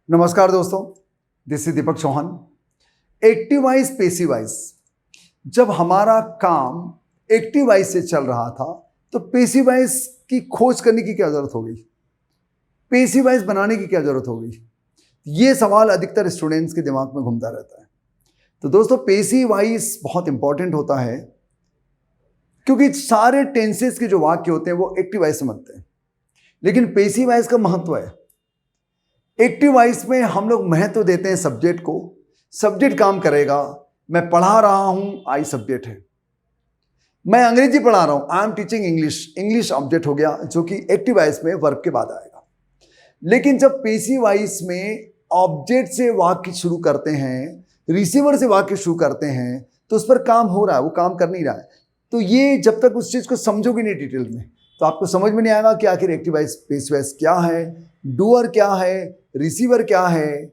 नमस्कार दोस्तों, this is Deepak Chauhan. Active voice, passive voice. जब हमारा काम एक्टिव वॉइस से चल रहा था तो पैसिव वॉइस की खोज करने की क्या जरूरत हो गई, पैसिव वॉइस बनाने की क्या जरूरत हो गई? ये सवाल अधिकतर स्टूडेंट्स के दिमाग में घूमता रहता है। तो दोस्तों, पैसिव वॉइस बहुत इंपॉर्टेंट होता है क्योंकि सारे टेंसेस के जो वाक्य होते हैं वो एक्टिव वॉइस से बनते हैं, लेकिन पैसिव वॉइस का महत्व है। एक्टिव वॉइस में हम लोग महत्व देते हैं सब्जेक्ट को। सब्जेक्ट काम करेगा। मैं पढ़ा रहा हूं, आई सब्जेक्ट है। मैं अंग्रेजी पढ़ा रहा हूं, I am teaching English, English object हो गया, जो कि एक्टिव वॉइस में वर्ब के बाद आएगा। लेकिन जब पैसिव वॉइस में ऑब्जेक्ट से वाक्य शुरू करते हैं, रिसीवर से वाक्य शुरू करते हैं, तो उस पर काम हो रहा है, वो काम कर नहीं रहा है। तो ये जब तक उस चीज को समझोगे नहीं डिटेल में, तो आपको समझ में नहीं आएगा कि आखिर एक्टिव वॉइस, पैसिव वॉइस क्या है, डूअर क्या है, रिसीवर क्या है,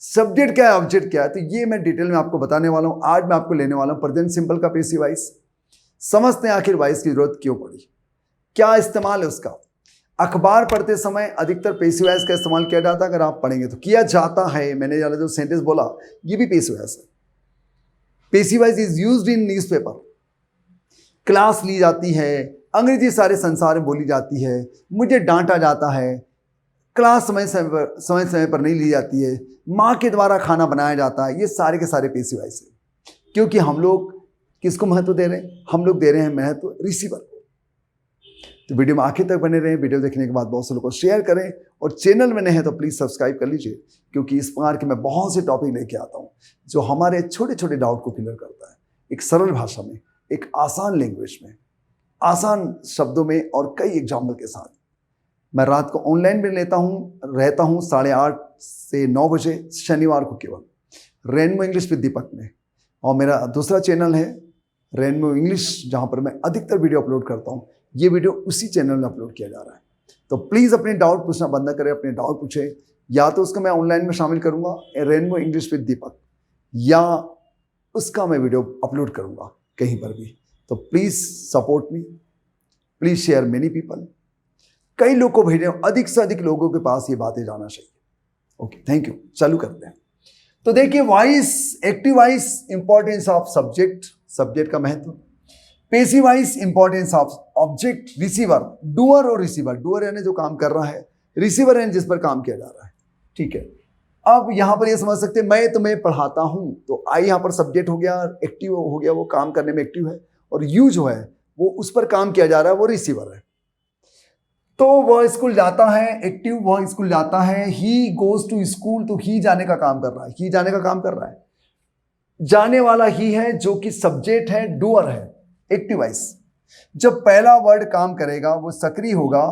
सब्जेक्ट क्या है, ऑब्जेक्ट क्या है। तो ये मैं डिटेल में आपको बताने वाला हूं। आज मैं आपको लेने वाला हूं प्रेजेंट सिंपल का पैसिव वॉइस। समझते हैं आखिर वॉइस की जरूरत क्यों पड़ी, क्या इस्तेमाल है उसका। अखबार पढ़ते समय अधिकतर पैसिव वॉइस का इस्तेमाल किया जाता है। अगर आप पढ़ेंगे तो किया जाता है। मैंने वाला जो सेंटेंस बोला ये भी पैसिव वॉइस है। Passive voice is used in newspaper. Class ली जाती है, अंग्रेजी सारे संसार में बोली जाती है, मुझे डांटा जाता है, क्लास समय समय पर नहीं ली जाती है, माँ के द्वारा खाना बनाया जाता है। ये सारे के सारे पैसिव वॉइस है। क्योंकि हम लोग किसको महत्व दे रहे हैं? हम लोग दे रहे हैं महत्व रिसीवर को। तो वीडियो में आखिर तक बने रहें। वीडियो देखने के बाद बहुत से लोगों को शेयर करें, और चैनल में नहीं है तो प्लीज़ सब्सक्राइब कर लीजिए, क्योंकि इस प्रकार के मैं बहुत से टॉपिक लेके आता हूँ जो हमारे छोटे छोटे डाउट को क्लियर करता है, एक सरल भाषा में, एक आसान लैंग्वेज में, आसान शब्दों में और कई एग्जाम्पल के साथ। मैं रात को ऑनलाइन भी रहता हूँ 8:30 से 9 बजे शनिवार को केवल रेनबो इंग्लिश विद दीपक में। और मेरा दूसरा चैनल है रेनबो इंग्लिश, जहाँ पर मैं अधिकतर वीडियो अपलोड करता हूँ। ये वीडियो उसी चैनल में अपलोड किया जा रहा है। तो प्लीज़ अपने डाउट पूछना बंद करें, अपने डाउट पूछें। या तो उसको मैं ऑनलाइन में शामिल करूँगा रेनबो इंग्लिश विद दीपक, या उसका मैं वीडियो अपलोड करूँगा कहीं पर भी। तो please support me, please share many people. कई लोग को भेजें, अधिक से अधिक लोगों के पास ये बातें जाना चाहिए। Okay, thank you. चालू करते हैं। तो देखिए, voice, active voice, importance of subject, subject का महत्व। Passive voice, importance of object, receiver, doer और रिसीवर। डूअर यानी जो काम कर रहा है, रिसीवर यानी जिस पर काम किया जा रहा है। ठीक है, अब यहां पर ये समझ सकते हैं, मैं तुम्हें पढ़ाता हूं, तो आई यहां पर सब्जेक्ट हो गया, एक्टिव हो गया, वो काम करने में एक्टिव है, और यू जो है वो उस पर काम किया जा रहा है, वो रिसीवर है। तो वह स्कूल जाता है, एक्टिव, वह स्कूल जाता है। ही गोज टू स्कूल, तो ही जाने का काम कर रहा है, ही जाने का काम कर रहा है। जाने वाला ही है, जो कि सब्जेक्ट है, डूअर है, एक्टिव वॉइस। जब पहला वर्ड काम करेगा, वो सक्रिय होगा,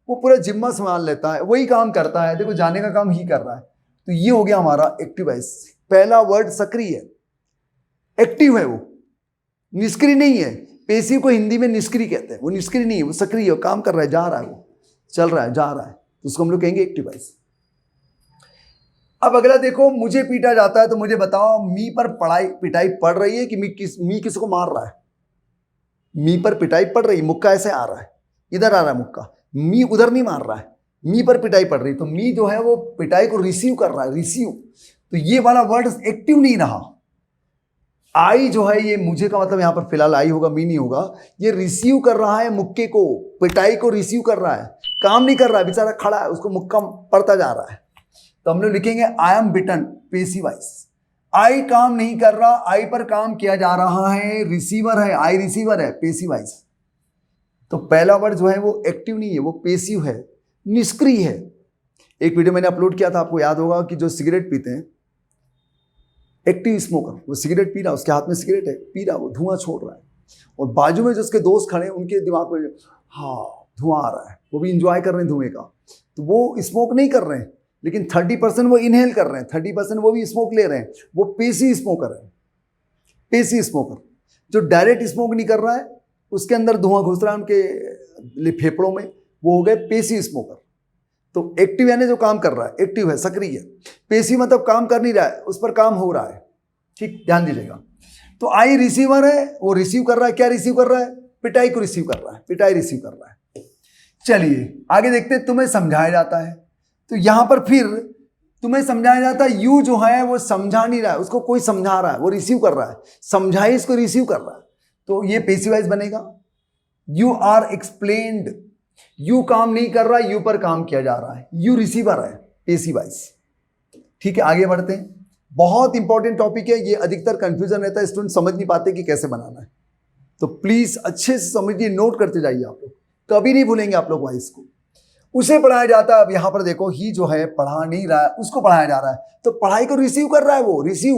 वो पूरा जिम्मा संभाल लेता है, वही काम करता है। देखो, जाने का काम ही कर रहा है, तो ये हो गया हमारा एक्टिव वॉइस। पहला वर्ड सक्रिय है, एक्टिव है, वो निष्क्रिय नहीं है। पैसिव को हिंदी में निष्क्रिय कहते हैं। वो निष्क्रिय नहीं है, वो सक्रिय है, काम कर रहा है, जा रहा है, वो चल रहा है, जा रहा है, तो उसको हम लोग कहेंगे एक्टिव वॉइस। अब अगला देखो, मुझे पीटा जाता है, तो मुझे बताओ, मी पर पिटाई पड़ रही है कि मी किसको मार रहा है? मी पर पिटाई पड़ रही है, मुक्का ऐसे आ रहा है, इधर आ रहा है मुक्का, मी उधर नहीं मार रहा है, मी पर पिटाई पड़ रही है। तो मी जो है वो पिटाई को रिसीव कर रहा है, रिसीव। तो ये वाला वर्ड एक्टिव नहीं रहा। आई जो है, ये मुझे का मतलब यहां पर फिलहाल आई होगा, मी नहीं होगा। ये रिसीव कर रहा है मुक्के को, पिटाई को रिसीव कर रहा है, काम नहीं कर रहा है, बेचारा खड़ा है, उसको मुक्का पड़ता जा रहा है। तो हम लोग लिखेंगे I am beaten, passive voice. आई काम नहीं कर रहा, आई पर काम किया जा रहा है, रिसीवर है, आई रिसीवर है, पैसिव वॉइस। तो पहला वर्ड जो है वो एक्टिव नहीं है, वो पैसिव है, निष्क्रिय है। एक वीडियो मैंने अपलोड किया था, आपको याद होगा, कि जो सिगरेट पीते हैं, एक्टिव स्मोकर, वो सिगरेट पी रहा, उसके हाथ में सिगरेट है, पी रहा, वो धुआं छोड़ रहा है, और बाजू में जो उसके दोस्त खड़े हैं, उनके दिमाग में हाँ धुआं आ रहा है, वो भी इंजॉय कर रहे हैं धुएं का। तो वो स्मोक नहीं कर रहे हैं, लेकिन 30% वो इनहेल कर रहे हैं, 30% वो भी स्मोक ले रहे हैं। वो पैसिव स्मोकर है, पैसिव स्मोकर। जो डायरेक्ट स्मोक नहीं कर रहा है, उसके अंदर धुआं घुस रहा है उनके फेफड़ों में, वो हो गए पैसिव स्मोकर। तो एक्टिव यानी जो काम कर रहा है, एक्टिव है, सक्रिय है। पैसिव मतलब काम कर नहीं रहा है, उस पर काम हो रहा है। ठीक, ध्यान दीजिएगा। तो आई रिसीवर है, वो रिसीव कर रहा है, क्या रिसीव कर रहा है? पिटाई को रिसीव कर रहा है, पिटाई रिसीव कर रहा है। चलिए आगे देखते हैं, तुम्हें समझाया जाता है। तो यहां पर फिर तुम्हें समझाया जाता है, यू जो है वो समझा नहीं रहा है, उसको कोई समझा रहा है, वो रिसीव कर रहा है, समझाई इसको रिसीव कर रहा है, तो ये पेसिव वॉइस बनेगा। यू आर एक्सप्लेन्ड, यू काम नहीं कर रहा है, यू पर काम किया जा रहा है, यू रिसीवर है, पेसिव वॉइस। ठीक है, आगे बढ़ते हैं। बहुत इंपॉर्टेंट टॉपिक है ये, अधिकतर कंफ्यूजन रहता है, स्टूडेंट समझ नहीं पाते कि कैसे बनाना है, तो प्लीज अच्छे से समझिए, नोट करते जाइए आप लोग, कभी नहीं भूलेंगे आप लोग वॉइस को। उसे पढ़ाया जाता है, अब यहां पर देखो ही जो है पढ़ा नहीं रहा है, उसको पढ़ाया जा रहा है, तो पढ़ाई को रिसीव कर रहा है वो, रिसीव,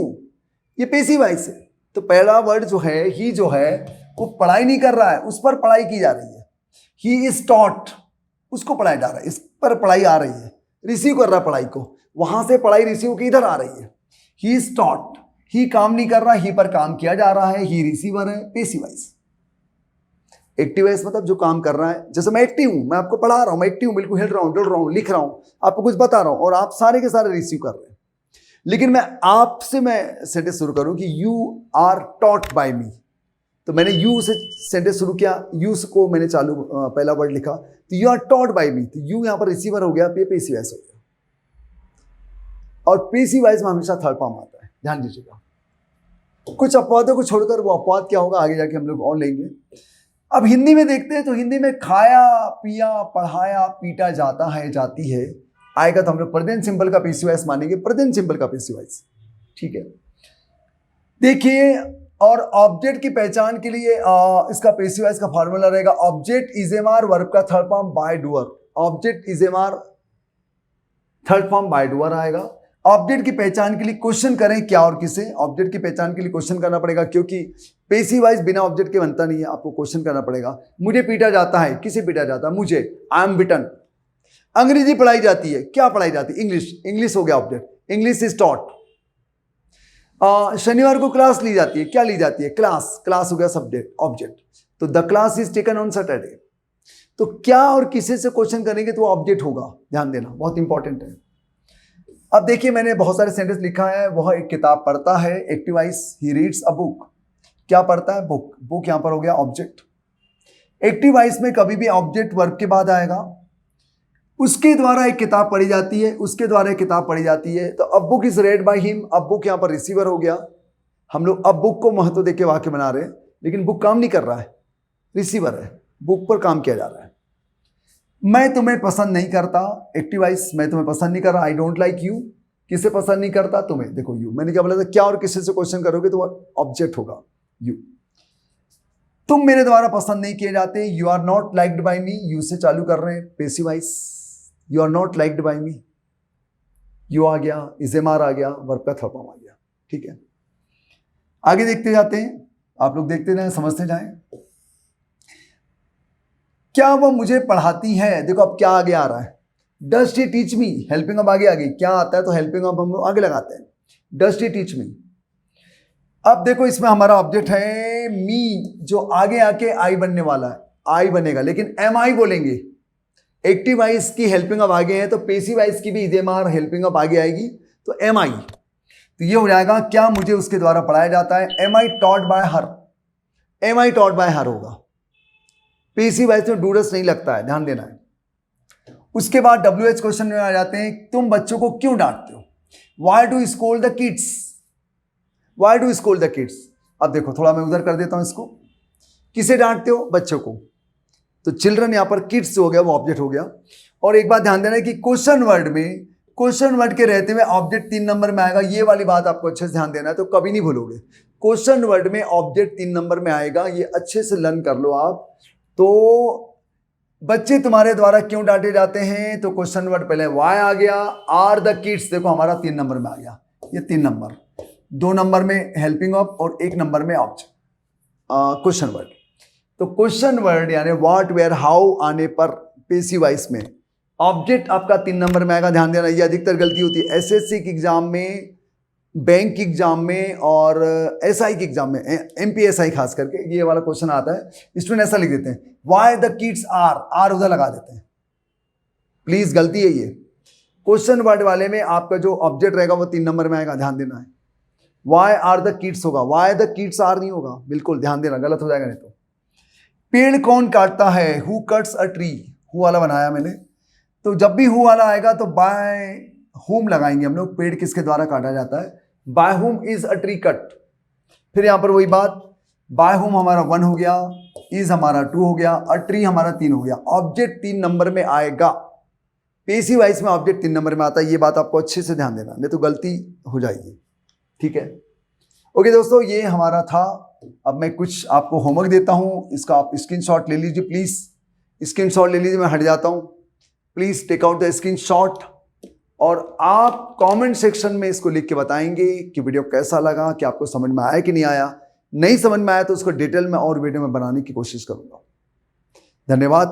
ये पेसिव वॉइस है। तो पहला वर्ड जो है ही जो है वो पढ़ाई नहीं कर रहा है, उस पर पढ़ाई की जा रही है, ही इज टॉट, उसको पढ़ाया जा रहा है, इस पर पढ़ाई आ रही है, रिसीव कर रहा है पढ़ाई को, वहां से पढ़ाई रिसीव की इधर आ रही है, ही इज टॉट, ही काम नहीं कर रहा, ही पर काम किया जा रहा है, ही रिसीवर है, पेसिव वॉइस। एक्टिव वॉइस मतलब जो काम कर रहा है, जैसे मैं एक्टिव हूं, मैं आपको पढ़ा रहा हूं, मैं एक्टिव हूं, बिल्कुल हिल रहा हूं, जुड़ रहा हूं, लिख रहा हूं, आपको कुछ बता रहा हूं और आप सारे के सारे रिसीव कर रहे हैं। लेकिन मैं आपसे मैं सेंटेंस शुरू करूं कि यू आर टॉट बाय मी, तो मैंने यू से सेंटेंस शुरू किया, यू को मैंने चालू पहला वर्ड लिखा, तो यू आर टॉट बाय मी, तो यू यहां पर रिसीवर हो गया, ये पेसिव वॉइस हो गया। और पेसिव वॉइस में हमेशा थर्ड फॉर्म आता है, ध्यान दीजिएगा। कुछ अपवादों को छोड़कर, वो अपवाद क्या होगा आगे जाके हम लोग और लेंगे। अब हिंदी में देखते हैं, तो हिंदी में खाया पिया पढ़ाया पीटा जाता है जाती है आएगा, तो हम लोग प्रेजेंट सिंपल का पेसिव वॉइस मानेंगे, प्रेजेंट सिंपल का पेसिव वॉइस। ठीक है, देखिए, और ऑब्जेक्ट की पहचान के लिए इसका पेसिव वॉइस का फॉर्मूला रहेगा, ऑब्जेक्ट इजेमार वर्ब का third form by doer, object is am are third form by doer आएगा। ऑब्जेक्ट की पहचान के लिए क्वेश्चन करें क्या और किसे, ऑब्जेक्ट की पहचान के लिए क्वेश्चन करना पड़ेगा, क्योंकि पेसिव वॉइस बिना ऑब्जेक्ट के बनता नहीं है, आपको क्वेश्चन करना पड़ेगा। मुझे पीटा जाता है, किसे पीटा जाता है, मुझे, आई एम बिटन। अंग्रेजी पढ़ाई जाती है, क्या पढ़ाई जाती है, इंग्लिश, इंग्लिश हो गया ऑब्जेक्ट, इंग्लिश इज टॉट। शनिवार को क्लास ली जाती है, क्या ली जाती है, क्लास, क्लास हो गया सब्जेक्ट, ऑब्जेक्ट, तो the class is taken on Saturday. तो क्या और किसे से क्वेश्चन करेंगे तो ऑब्जेक्ट होगा, ध्यान देना, बहुत इंपॉर्टेंट है। अब देखिए, मैंने बहुत सारे सेंटेंस लिखा है, वह एक किताब पढ़ता है, active voice, he reads a book, क्या पढ़ता है, बुक, बुक यहां पर हो गया ऑब्जेक्ट। एक्टिव वॉइस में कभी भी ऑब्जेक्ट वर्ब के बाद आएगा, उसके द्वारा एक किताब पढ़ी जाती है, उसके द्वारा एक किताब पढ़ी जाती है, तो अब book is red by him, अब बुक यहां पर रिसीवर हो गया। हम लोग अब बुक को महत्व देके वाक्य बना रहे हैं, लेकिन बुक काम नहीं कर रहा है, रिसीवर है, बुक पर काम किया जा रहा है। मैं तुम्हें पसंद नहीं करता, एक्टिव वॉइस, मैं तुम्हें पसंद नहीं कर रहा, आई डोंट लाइक यू, किसे पसंद नहीं करता, तुम्हें, देखो यू, मैंने क्या बोला था, क्या और किसी से क्वेश्चन करोगे तो ऑब्जेक्ट होगा यू। तुम मेरे द्वारा पसंद नहीं किए जाते, you are not liked by me, you से चालू कर रहे हैं, passive voice, you are not liked by me, you आ गया, इजेमार आ गया, वर्ब का थर्ड फॉर्म आ गया। ठीक है, आगे देखते जाते हैं, आप लोग देखते जाएं, समझते जाएं। क्या वो मुझे पढ़ाती है, देखो अब क्या आगे आ रहा है, does she teach me, helping up आगे आ गई, क्या आता है तो हेल्पिंग अप हम लोग आगे लगाते हैं, डज शी टीच मी। अब देखो इसमें हमारा ऑब्जेक्ट है मी, जो आगे आके आई बनने वाला है, आई बनेगा, लेकिन एम आई बोलेंगे। एक्टिव वॉइस की हेल्पिंग अप आगे है, तो पेसिव वॉइस की भी इजेमार हेल्पिंग अप आगे आएगी, तो एम आई, तो ये हो जाएगा, क्या मुझे उसके द्वारा पढ़ाया जाता है, am I taught by her, am I taught by her होगा। पेसिव वॉइस में डूडस नहीं लगता है, ध्यान देना है। उसके बाद WH क्वेश्चन में आ जाते हैं, तुम बच्चों को क्यों डांटते हो, why do scold the kids, why do scold the kids. अब देखो थोड़ा मैं उधर कर देता हूं इसको, किसे डांटते हो, बच्चों को, तो चिल्ड्रन यहां पर किड्स हो गया, वो ऑब्जेक्ट हो गया। और एक बात ध्यान देना कि क्वेश्चन वर्ड में, क्वेश्चन वर्ड के रहते हुए ऑब्जेक्ट 3 नंबर में आएगा, ये वाली बात आपको अच्छे से ध्यान देना है, तो कभी नहीं भूलोगे, क्वेश्चन वर्ड में ऑब्जेक्ट 3 नंबर में आएगा, ये अच्छे से लर्न कर लो आप। तो बच्चे तुम्हारे द्वारा क्यों डांटे जाते हैं, तो क्वेश्चन वर्ड पहले वाई आ गया, आर द किड्स, देखो हमारा 3 नंबर में आ गया, ये 3 नंबर, 2 नंबर में हेल्पिंग अप और 1 नंबर में ऑब्जेक्ट क्वेश्चन वर्ड। तो क्वेश्चन वर्ड यानी व्हाट वेयर हाउ आने पर पेसिव वॉइस में ऑब्जेक्ट आपका 3 नंबर में आएगा, ध्यान देना, ये अधिकतर गलती होती है एसएससी के एग्जाम में, बैंक के एग्जाम में और एसआई के एग्जाम में, एमपीएसआई खास करके ये वाला क्वेश्चन आता है, स्टूडेंट ऐसा लिख देते हैं, व्हाई द किड्स आर उधर लगा देते हैं, प्लीज गलती है ये। क्वेश्चन वर्ड वाले में आपका जो ऑब्जेक्ट रहेगा वो 3 नंबर में आएगा, ध्यान देना है, व्हाई आर द किड्स होगा, व्हाई द किड्स आर नहीं होगा, बिल्कुल ध्यान देना, गलत हो जाएगा नहीं तो। पेड़ कौन काटता है, who cuts a tree, who वाला बनाया मैंने, तो जब भी हु वाला आएगा तो बाय whom लगाएंगे हम लोग, पेड़ किसके द्वारा काटा जाता है, by whom is a tree cut। फिर यहां पर वही बात, by whom हमारा 1 हो गया, is हमारा 2 हो गया, a tree हमारा 3 हो गया। ऑब्जेक्ट 3 नंबर में आएगा, पेसिव वॉइस में ऑब्जेक्ट 3 नंबर में आता है। ये बात आपको अच्छे से ध्यान देना, नहीं तो गलती हो जाएगी, ठीक है। ओके दोस्तों, ये हमारा था। अब मैं कुछ आपको होमवर्क देता हूं, इसका आप स्क्रीनशॉट ले लीजिए प्लीज, स्क्रीनशॉट ले लीजिए, मैं हट जाता हूं। Please take out the screenshot और आप कमेंट सेक्शन में इसको लिख के बताएंगे कि वीडियो कैसा लगा, कि आपको समझ में आया कि नहीं आया। नहीं समझ में आया तो उसको डिटेल में और वीडियो में बनाने की कोशिश करूंगा। धन्यवाद।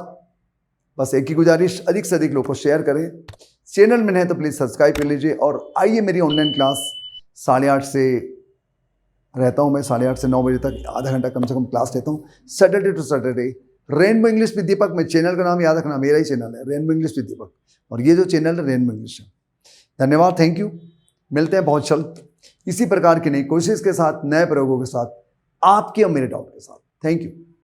बस एक ही गुजारिश, अधिक से अधिक लोग को शेयर करें। चैनल में नहीं तो प्लीज सब्सक्राइब कर लीजिए। और आइए, मेरी ऑनलाइन क्लास 8:30 से रहता हूं मैं, 8:30 से 9 बजे तक आधा घंटा कम से कम क्लास लेता हूं, Saturday to Saturday. Rainbow English with Deepak, मैं चैनल का नाम याद रखना, मेरा ही चैनल है रेनबो इंग्लिश विद दीपक, और ये जो चैनल है रेनबो इंग्लिश है। धन्यवाद, थैंक यू। मिलते हैं बहुत जल्द इसी प्रकार की नई कोशिश के साथ, नए प्रयोगों के साथ, आपके और मेरे डाउट के साथ। Thank you.